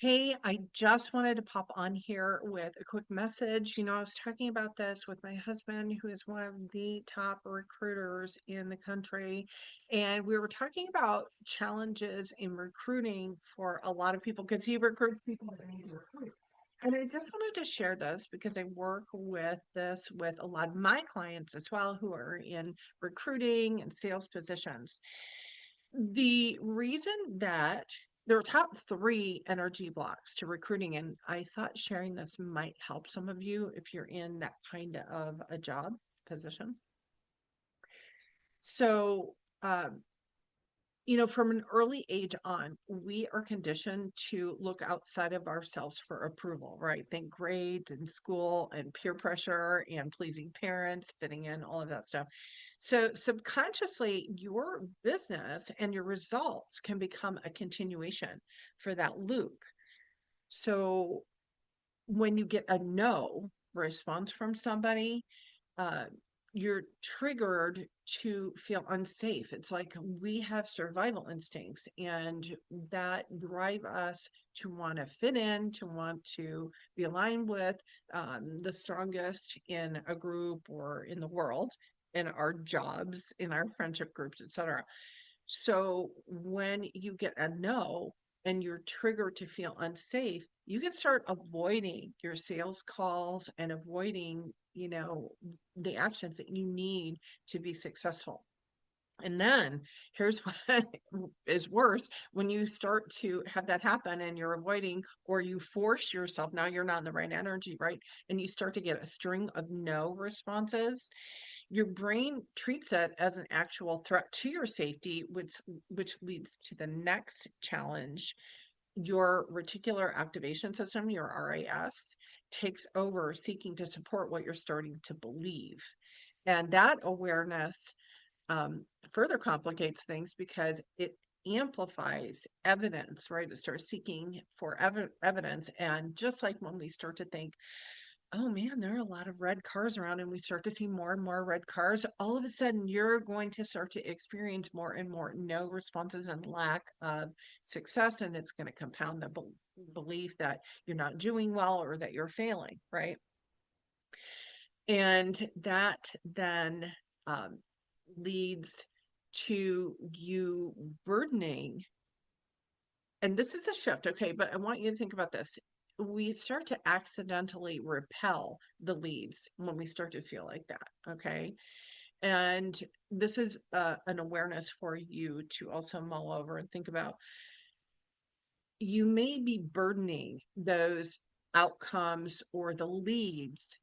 Hey, I just wanted to pop on here with a quick message. I was talking about this with my husband, who is one of the top recruiters in the country. And we were talking about challenges in recruiting for a lot of people because he recruits people that need to recruit. And I just wanted to share this because I work with this with a lot of my clients as well who are in recruiting and sales positions. The reason that there are top three energy blocks to recruiting, and I thought sharing this might help some of you if you're in that kind of a job position. So, um, from an early age on, we are conditioned to look outside of ourselves for approval, right? Think grades and school and peer pressure and pleasing parents, fitting in, all of that stuff. So, subconsciously, your business and your results can become a continuation for that loop. So, when you get a no response from somebody, uh, you're triggered to feel unsafe. It's like we have survival instincts, and that drive us to want to fit in, to want to be aligned with the strongest in a group or in the world, in our jobs, in our friendship groups, etc. So when you get a no and you're triggered to feel unsafe, you can start avoiding your sales calls and avoiding, the actions that you need to be successful. And then here's what is worse when you start to have that happen and you're avoiding or you force yourself, now you're not in the right energy, right? And you start to get a string of no responses, your brain treats it as an actual threat to your safety, which leads to the next challenge. Your reticular activation system, your RAS, takes over, seeking to support what you're starting to believe. And that awareness further complicates things because it amplifies evidence, right? It starts seeking for evidence. And just like when we start to think, oh man, there are a lot of red cars around, and we start to see more and more red cars, all of a sudden you're going to start to experience more and more no responses and lack of success. And it's going to compound the belief that you're not doing well or that you're failing, right? And that then um, leads to you burdening. And this is a shift, okay, but I want you to think about this. We start to accidentally repel the leads when we start to feel like that, okay? And this is an awareness for you to also mull over and think about. You may be burdening those outcomes or the leads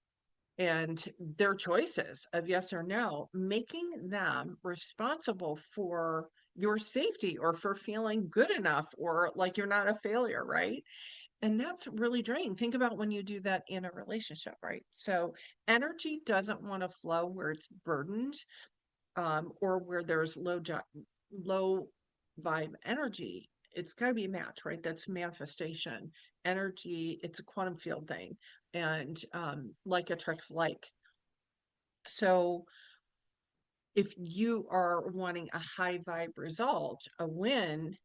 and their choices of yes or no, making them responsible for your safety or for feeling good enough or like you're not a failure, right? And that's really draining. Think about when you do that in a relationship, right? So energy doesn't want to flow where it's burdened, or where there's low vibe energy. It's got to be a match, right? That's manifestation energy. It's a quantum field thing, and like attracts like. So if you are wanting a high vibe result, a win,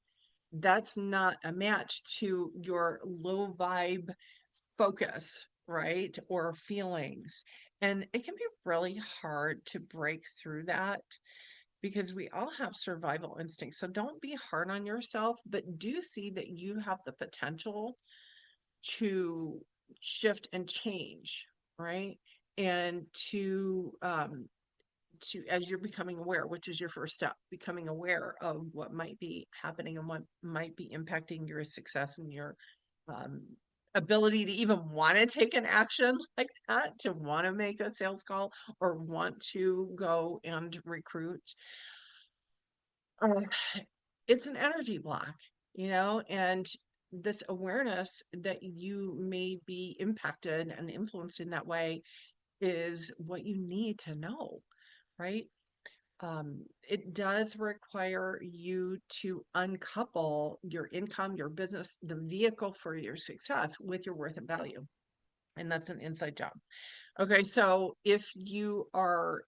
that's not a match to your low vibe focus, right? Or feelings. And it can be really hard to break through that because we all have survival instincts. So don't be hard on yourself, but do see that you have the potential to shift and change, right? And to as you're becoming aware, which is your first step, becoming aware of what might be happening and what might be impacting your success and your um, ability to even want to take an action like that, to want to make a sales call or want to go and recruit. Uh, it's an energy block, and this awareness that you may be impacted and influenced in that way is what you need to know, right? It does require you to uncouple your income, your business, the vehicle for your success with your worth and value. And that's an inside job. Okay, so if you are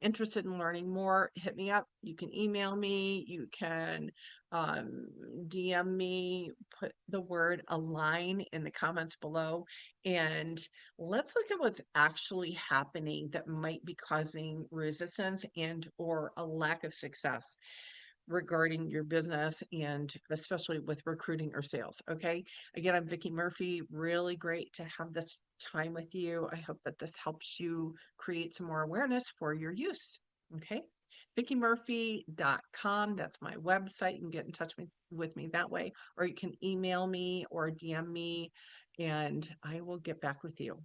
interested in learning more, hit me up. You can email me, you can um, DM me, put the word align in the comments below, and let's look at what's actually happening that might be causing resistance and or a lack of success regarding your business and especially with recruiting or sales. Okay. Again, I'm Vicki Murphy. Really great to have this time with you. I hope that this helps you create some more awareness for your use. Okay. VickiMurphy.com. That's my website. You can get in touch with me that way, or you can email me or DM me and I will get back with you.